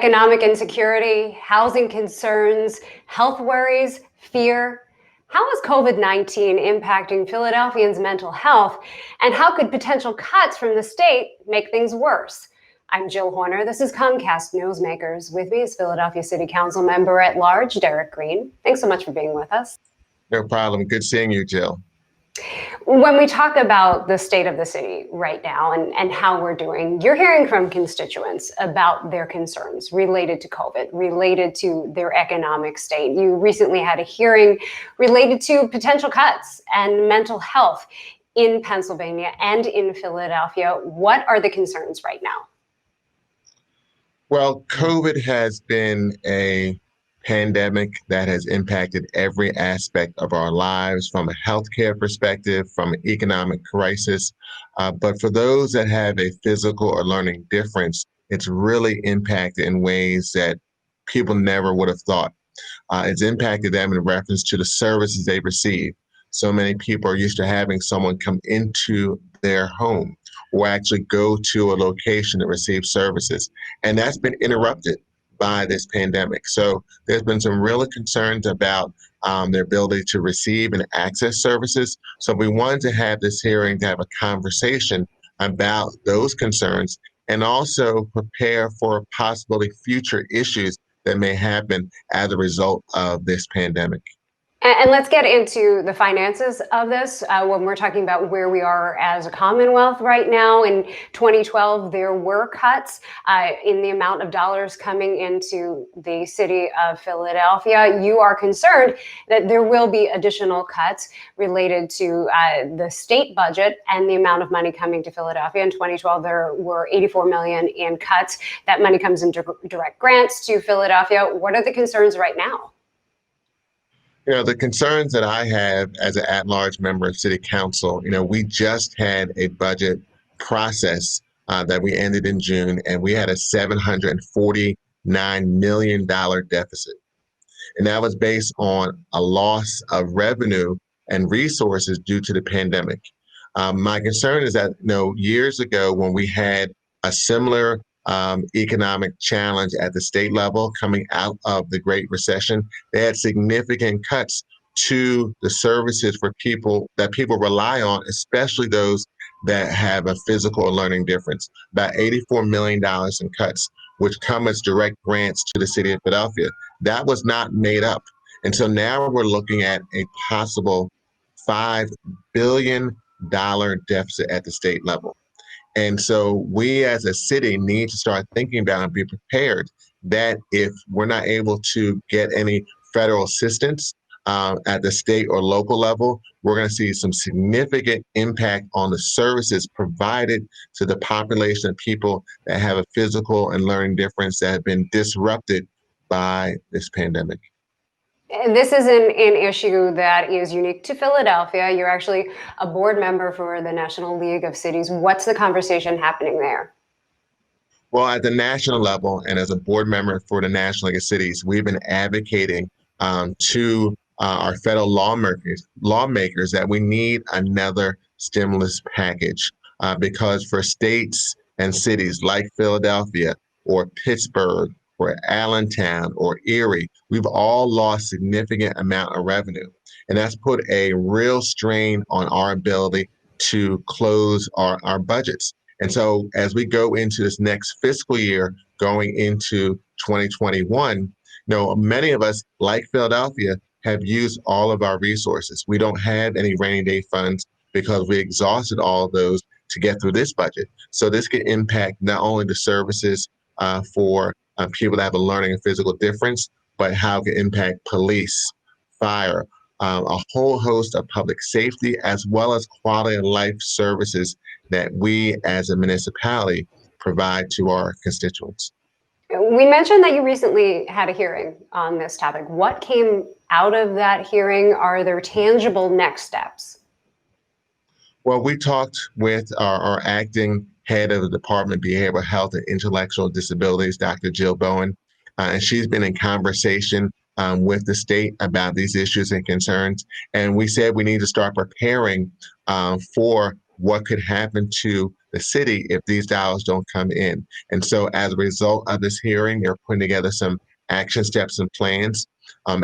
Economic insecurity, housing concerns, health worries, fear. How is COVID-19 impacting Philadelphians' mental health, and how could potential cuts from the state make things worse? I'm Jill Horner. This is Comcast Newsmakers. With me is Philadelphia City Councilmember At-Large, Derek Green. Thanks so much for being with us. No problem. Good seeing you, Jill. When we talk about the state of the city right now and how we're doing, you're hearing from constituents about their concerns related to COVID, related to their economic state. You recently had a hearing related to potential cuts and mental health in Pennsylvania and in Philadelphia. What are the concerns right now? Well, COVID has been a pandemic that has impacted every aspect of our lives from a healthcare perspective, from an economic crisis. But for those that have a physical or learning difference, it's really impacted in ways that people never would have thought. It's impacted them in reference to the services they receive. So many people are used to having someone come into their home or actually go to a location to receive services. And that's been interrupted by this pandemic. So there's been some real concerns about their ability to receive and access services. So we wanted to have this hearing to have a conversation about those concerns and also prepare for possibly future issues that may happen as a result of this pandemic. And let's get into the finances of this when we're talking about where we are as a Commonwealth right now. In 2012, there were cuts in the amount of dollars coming into the city of Philadelphia. You are concerned that there will be additional cuts related to the state budget and the amount of money coming to Philadelphia. In 2012, there were $84 million in cuts. That money comes in direct grants to Philadelphia. What are the concerns right now? You know, the concerns that I have as an at-large member of City Council, we just had a budget process that we ended in June, and we had a $749 million deficit. And that was based on a loss of revenue and resources due to the pandemic. My concern is that, years ago when we had a similar economic challenge at the state level coming out of the Great Recession, they had significant cuts to the services for people that people rely on, especially those that have a physical or learning difference. About $84 million in cuts, which come as direct grants to the city of Philadelphia. That was not made up. And so now we're looking at a possible $5 billion deficit at the state level. And so we as a city need to start thinking about and be prepared that if we're not able to get any federal assistance at the state or local level, we're going to see some significant impact on the services provided to the population of people that have a physical and learning difference that have been disrupted by this pandemic. And this is an issue that is unique to Philadelphia. You're actually a board member for the National League of Cities. What's the conversation happening there? Well, at the national level and as a board member for the National League of Cities, we've been advocating to our federal lawmakers that we need another stimulus package because for states and cities like Philadelphia or Pittsburgh or Allentown or Erie, we've all lost significant amount of revenue. And that's put a real strain on our ability to close our budgets. And so as we go into this next fiscal year, going into 2021, many of us, like Philadelphia, have used all of our resources. We don't have any rainy day funds because we exhausted all of those to get through this budget. So this could impact not only the services for people that have a learning and physical difference, but how it can impact police, fire, a whole host of public safety, as well as quality of life services that we as a municipality provide to our constituents. We mentioned that you recently had a hearing on this topic. What came out of that hearing? Are there tangible next steps? Well, we talked with our acting head of the Department of Behavioral Health and Intellectual Disabilities, Dr. Jill Bowen, and she's been in conversation with the state about these issues and concerns. And we said we need to start preparing for what could happen to the city if these dollars don't come in. And so as a result of this hearing, they're putting together some action steps and plans.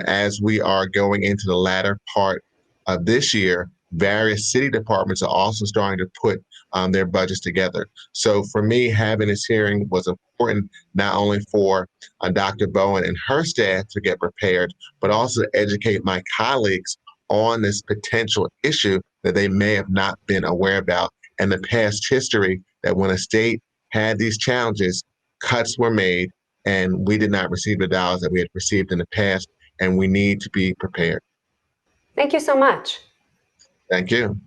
As we are going into the latter part of this year, various city departments are also starting to put their budgets together. So for me, having this hearing was important, not only for Dr. Bowen and her staff to get prepared, but also to educate my colleagues on this potential issue that they may have not been aware about, and the past history that when a state had these challenges, cuts were made and we did not receive the dollars that we had received in the past, and we need to be prepared. Thank you so much. Thank you.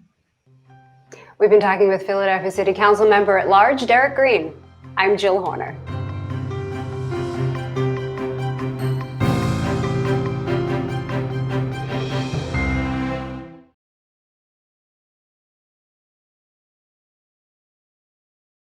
We've been talking with Philadelphia City Council Member at Large, Derek Green. I'm Jill Horner.